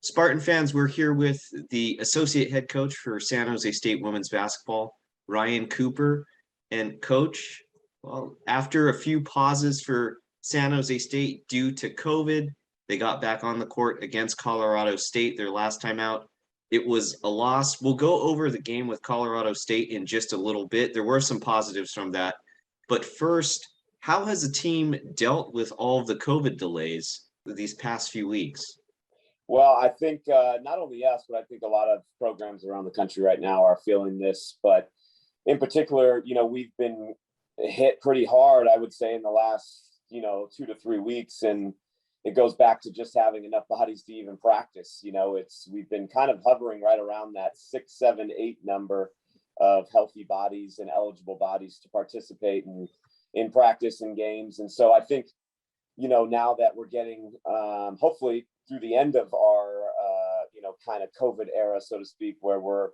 Spartan fans, we're here with the associate head coach for San Jose State women's basketball, Ryan Cooper. And coach, well, after a few pauses for San Jose State due to COVID, they got back on the court against Colorado State their last time out. It was a loss. We'll go over the game with Colorado State in just a little bit. There were some positives from that. But first, how has the team dealt with all of the COVID delays these past few weeks? Well, I think not only us, but I think a lot of programs around the country right now are feeling this. But in particular, we've been hit pretty hard, I would say, in the last, 2 to 3 weeks. And it goes back to just having enough bodies to even practice. We've been kind of hovering right around that 6, 7, 8 number of healthy bodies and eligible bodies to participate in practice and games. And so I think, now that we're getting hopefully through the end of our, kind of COVID era, so to speak, where we're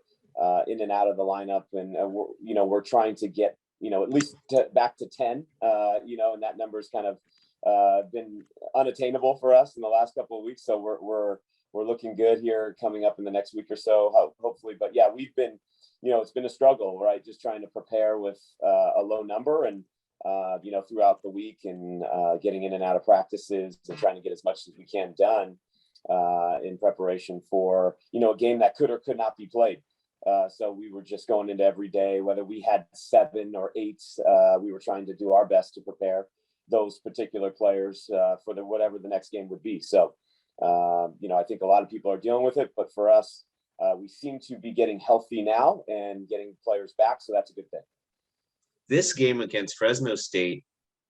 in and out of the lineup and, we're trying to get, at least back to 10, and that number's kind of been unattainable for us in the last couple of weeks. So we're looking good here coming up in the next week or so, hopefully. But yeah, we've been, it's been a struggle, right? Just trying to prepare with a low number and, throughout the week and getting in and out of practices and trying to get as much as we can done in preparation for, a game that could or could not be played. So we were just going into every day, whether we had 7 or 8, we were trying to do our best to prepare those particular players for whatever the next game would be. So, I think a lot of people are dealing with it, but for us, we seem to be getting healthy now and getting players back. So that's a good thing. This game against Fresno State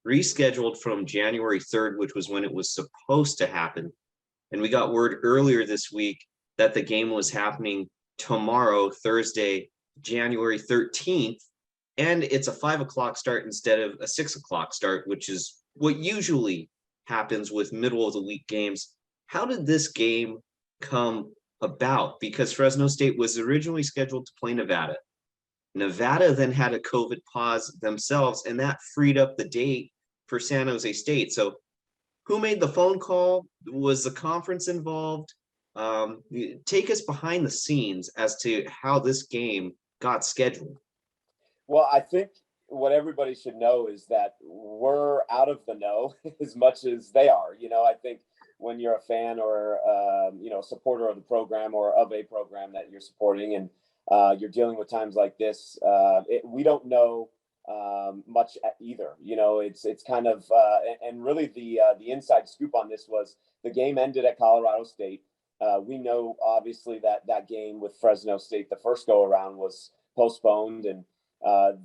rescheduled from January 3rd, which was when it was supposed to happen. And we got word earlier this week that the game was happening tomorrow, Thursday, January 13th. And it's a 5 o'clock start instead of a 6 o'clock start, which is what usually happens with middle of the week games. How did this game come about? Because Fresno State was originally scheduled to play Nevada. Nevada then had a COVID pause themselves, and that freed up the date for San Jose State. So who made the phone call? Was the conference involved? Take us behind the scenes as to how this game got scheduled. Well, I think what everybody should know is that we're out of the know as much as they are. I think when you're a fan or, a supporter of the program or of a program that you're supporting and you're dealing with times like this, we don't know much either. It's kind of and really the inside scoop on this was the game ended at Colorado State. We know obviously that game with Fresno State, the first go around, was postponed, and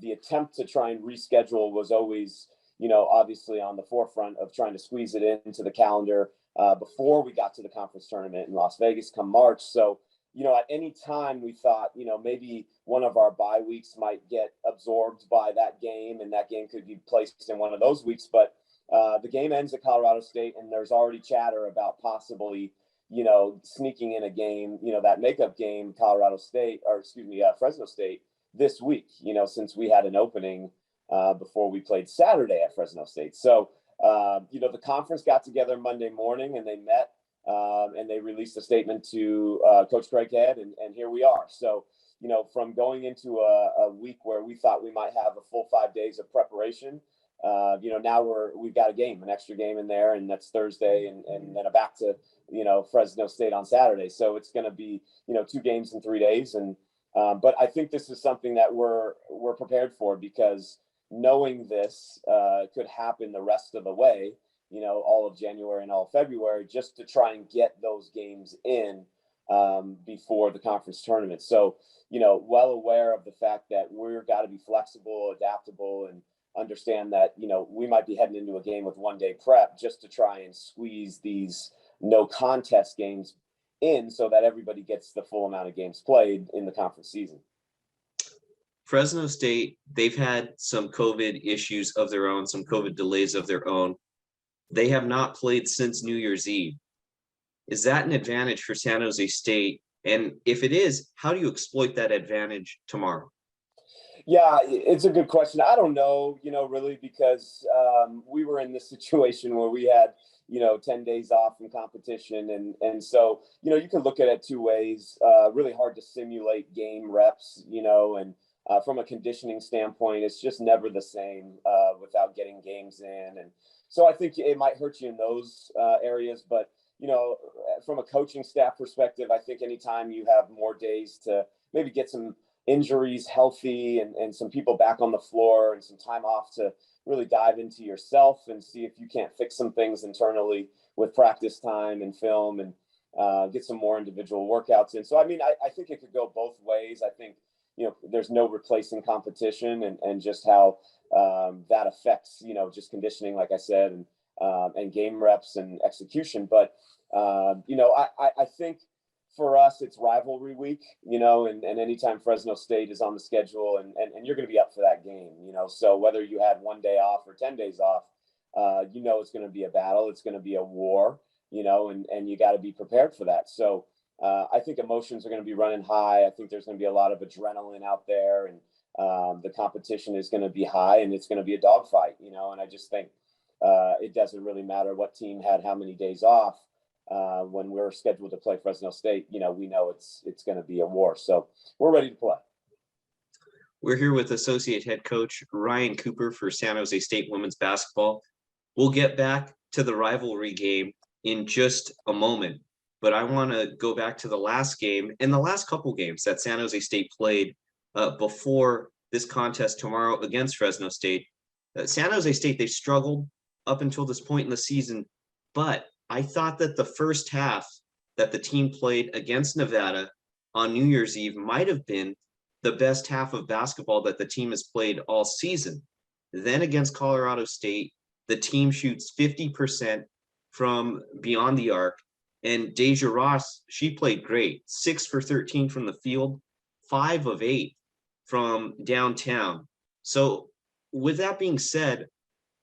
the attempt to try and reschedule was always, obviously on the forefront of trying to squeeze it into the calendar before we got to the conference tournament in Las Vegas come March. So at any time we thought, maybe one of our bye weeks might get absorbed by that game and that game could be placed in one of those weeks. But the game ends at Colorado State and there's already chatter about possibly, sneaking in a game, that makeup game, Fresno State this week, since we had an opening before we played Saturday at Fresno State. So, the conference got together Monday morning and they met. And they released a statement to Coach Craig Head, and here we are. So, from going into a week where we thought we might have a full 5 days of preparation, now we've got an extra game in there, and that's Thursday, and then back to Fresno State on Saturday. So it's going to be 2 games in 3 days, and but I think this is something that we're prepared for because knowing this could happen the rest of the way. All of January and all of February, just to try and get those games in before the conference tournament. So, well aware of the fact that we've got to be flexible, adaptable, and understand that, we might be heading into a game with 1 day prep just to try and squeeze these no contest games in so that everybody gets the full amount of games played in the conference season. Fresno State, they've had some COVID issues of their own, some COVID delays of their own. They have not played since New Year's Eve. Is that an advantage for San Jose State? And if it is, how do you exploit that advantage tomorrow? Yeah, it's a good question. I don't know, really, because we were in this situation where we had, 10 days off from competition. And so, you can look at it two ways. Really hard to simulate game reps, and from a conditioning standpoint, it's just never the same without getting games in. And so I think it might hurt you in those areas. But, from a coaching staff perspective, I think anytime you have more days to maybe get some injuries healthy and some people back on the floor and some time off to really dive into yourself and see if you can't fix some things internally with practice time and film and get some more individual workouts in. So, I mean, I think it could go both ways. I think, there's no replacing competition and just how that affects, just conditioning, like I said, and game reps and execution. But, I think for us, it's rivalry week, and anytime Fresno State is on the schedule and you're going to be up for that game, so whether you had 1 day off or 10 days off, it's going to be a battle. It's going to be a war, and you got to be prepared for that. So I think emotions are going to be running high. I think there's going to be a lot of adrenaline out there, and the competition is going to be high, and it's going to be a dogfight, and I just think it doesn't really matter what team had how many days off. When we're scheduled to play Fresno State, we know it's going to be a war. So we're ready to play. We're here with Associate Head Coach Ryan Cooper for San Jose State women's basketball. We'll get back to the rivalry game in just a moment, but I want to go back to the last game and the last couple games that San Jose State played before this contest tomorrow against Fresno State. San Jose State, they struggled up until this point in the season, but I thought that the first half that the team played against Nevada on New Year's Eve might have been the best half of basketball that the team has played all season. Then against Colorado State, the team shoots 50% from beyond the arc. And Deja Ross, she played great. 6 for 13 from the field, 5 of 8 from downtown. So with that being said,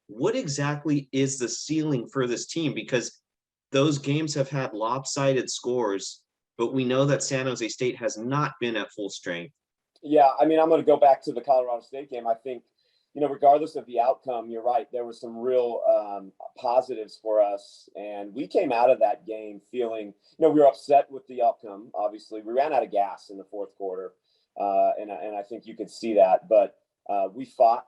what exactly is the ceiling for this team? Because those games have had lopsided scores, but we know that San Jose State has not been at full strength. Yeah, I mean, I'm going to go back to the Colorado State game. I think, regardless of the outcome, you're right. There were some real positives for us. And we came out of that game feeling, we were upset with the outcome. Obviously, we ran out of gas in the fourth quarter. And I think you could see that. But we fought.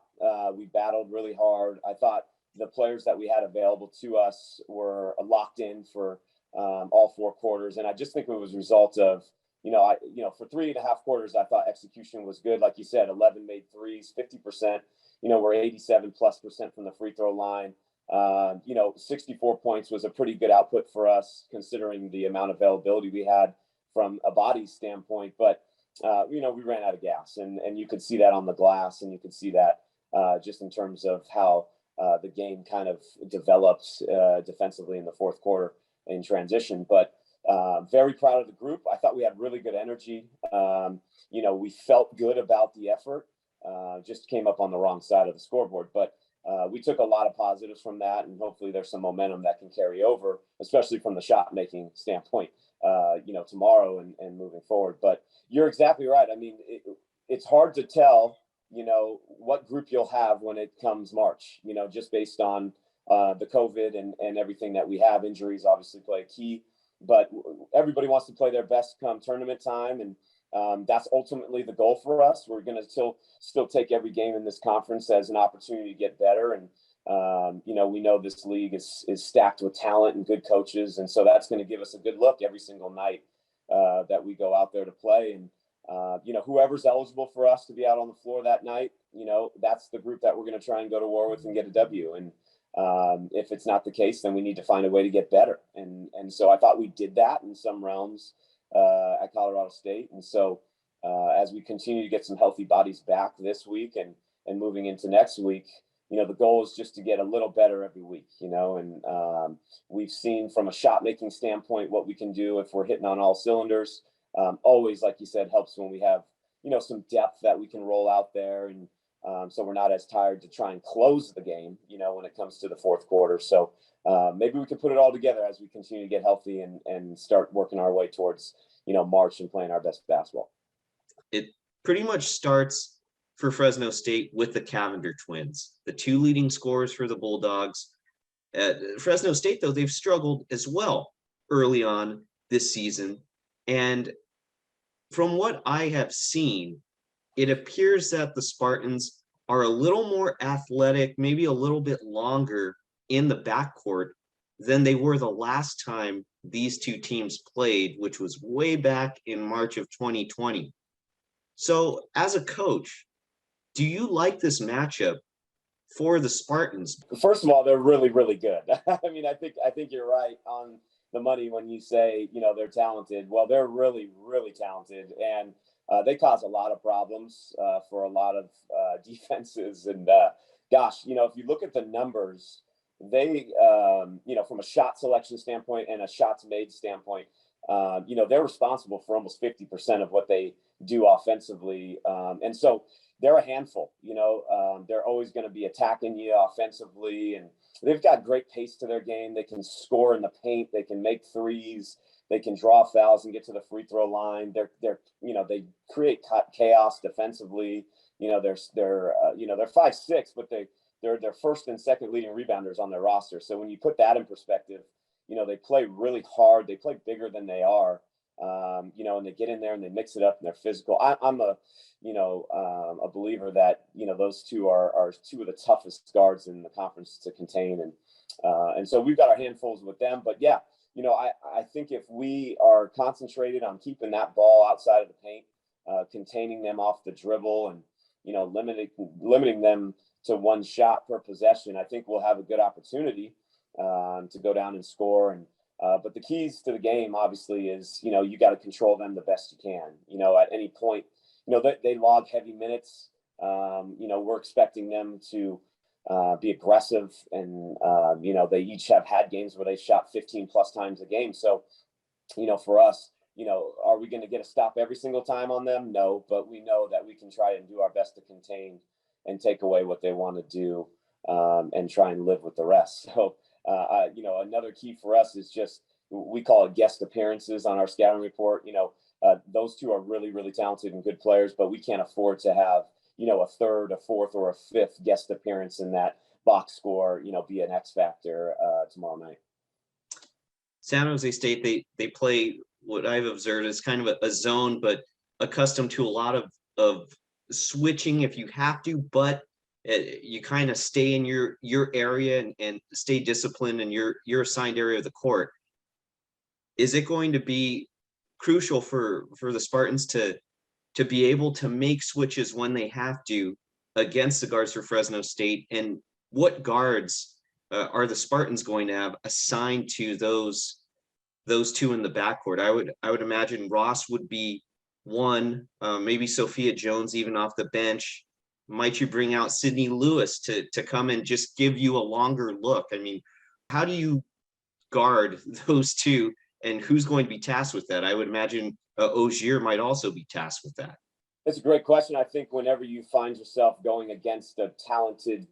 We battled really hard. I thought the players that we had available to us were locked in for all 4 quarters. And I just think it was a result of, for 3.5 quarters, I thought execution was good. Like you said, 11 made threes, 50%, we're 87+% from the free throw line. 64 points was a pretty good output for us considering the amount of availability we had from a body standpoint. But, we ran out of gas and you could see that on the glass, and you could see that just in terms of how the game kind of developed defensively in the fourth quarter in transition. But very proud of the group. I thought we had really good energy. We felt good about the effort. Just came up on the wrong side of the scoreboard. But we took a lot of positives from that, and hopefully there's some momentum that can carry over, especially from the shot-making standpoint, tomorrow and moving forward. But you're exactly right. I mean, it's hard to tell, what group you'll have when it comes March, just based on the COVID and everything that we have. Injuries obviously play a key, but everybody wants to play their best come tournament time. And that's ultimately the goal for us. We're going to still take every game in this conference as an opportunity to get better. And, we know this league is stacked with talent and good coaches. And so that's going to give us a good look every single night that we go out there to play. And, whoever's eligible for us to be out on the floor that night, that's the group that we're going to try and go to war with and get a W. And if it's not the case, then we need to find a way to get better. And so I thought we did that in some realms at Colorado State. And so as we continue to get some healthy bodies back this week and moving into next week, the goal is just to get a little better every week, and we've seen from a shot making standpoint what we can do if we're hitting on all cylinders. Always, like you said, helps when we have, some depth that we can roll out there. And so we're not as tired to try and close the game, when it comes to the fourth quarter. So maybe we can put it all together as we continue to get healthy and start working our way towards, March and playing our best basketball. It pretty much starts for Fresno State with the Cavender twins, the 2 leading scorers for the Bulldogs. Fresno State, though, they've struggled as well early on this season. And from what I have seen, it appears that the Spartans are a little more athletic, maybe a little bit longer in the backcourt than they were the last time these two teams played, which was way back in March of 2020. So, as a coach, do you like this matchup for the Spartans? First of all, they're really, really good. I mean, I think you're right on the money when you say, they're talented. Well, they're really, really talented, and they cause a lot of problems for a lot of defenses. And gosh, if you look at the numbers, they, from a shot selection standpoint and a shots made standpoint, they're responsible for almost 50% of what they do offensively. And so they're a handful, they're always going to be attacking you offensively, and they've got great pace to their game. They can score in the paint. They can make threes. They can draw fouls and get to the free throw line. They create chaos defensively. They're 5'6", but they're first and second leading rebounders on their roster. So when you put that in perspective, they play really hard. They play bigger than they are. And they get in there and they mix it up and they're physical. I'm a believer that, those two are two of the toughest guards in the conference to contain. And so we've got our handfuls with them, but yeah, I think if we are concentrated on keeping that ball outside of the paint, containing them off the dribble and, limiting them to one shot per possession, I think we'll have a good opportunity, to go down and score. And, but the keys to the game, obviously, is, you got to control them the best you can. At any point, they log heavy minutes. We're expecting them to be aggressive. And, they each have had games where they shot 15 plus times a game. So, for us, are we going to get a stop every single time on them? No, but we know that we can try and do our best to contain and take away what they want to do, and try and live with the rest. So, another key for us is just, we call it guest appearances on our scouting report. Those two are really, really talented and good players, but we can't afford to have, a third, a fourth, or a fifth guest appearance in that box score, be an X factor tomorrow night. San Jose State, they play what I've observed as kind of a zone, but accustomed to a lot of switching if you have to, but you kind of stay in your area and stay disciplined in your assigned area of the court. Is it going to be crucial for the Spartans to be able to make switches when they have to against the guards for Fresno State? And what guards are the Spartans going to have assigned to those two in the backcourt? I would imagine Ross would be one, maybe Sophia Jones even off the bench. Might you bring out Sydney Lewis to come and just give you a longer look? I mean, how do you guard those two, and who's going to be tasked with that? I would imagine Ogier might also be tasked with that. That's a great question. I think whenever you find yourself going against a talented,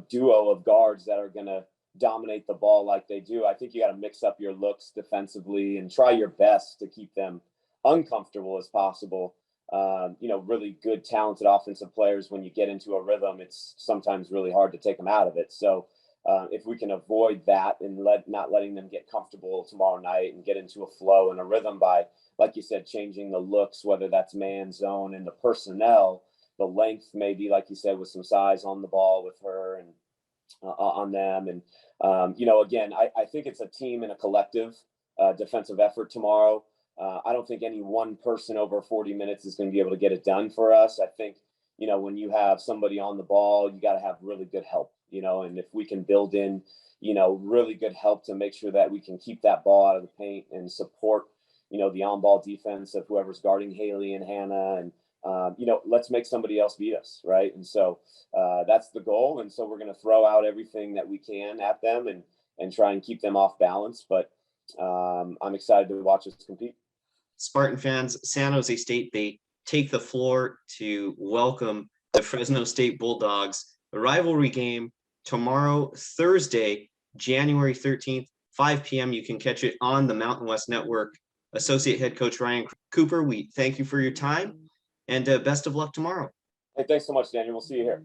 duo of guards that are going to dominate the ball like they do, I think you got to mix up your looks defensively and try your best to keep them uncomfortable as possible. Really good, talented offensive players, when you get into a rhythm, it's sometimes really hard to take them out of it. So if we can avoid that and not letting them get comfortable tomorrow night and get into a flow and a rhythm by, like you said, changing the looks, whether that's man, zone, and the personnel, the length, maybe, like you said, with some size on the ball with her and on them. And, again, I think it's a team and a collective defensive effort tomorrow. I don't think any one person over 40 minutes is going to be able to get it done for us. I think, when you have somebody on the ball, you got to have really good help, and if we can build in, really good help to make sure that we can keep that ball out of the paint and support, the on-ball defense of whoever's guarding Haley and Hannah, and, let's make somebody else beat us, right? And so that's the goal. And so we're going to throw out everything that we can at them and try and keep them off balance. But I'm excited to watch us compete. Spartan fans, San Jose State, they take the floor to welcome the Fresno State Bulldogs. The rivalry game tomorrow, Thursday, January 13th, 5 p.m. You can catch it on the Mountain West Network. Associate head coach Ryan Cooper, we thank you for your time, and best of luck tomorrow. Hey, thanks so much, Daniel. We'll see you here.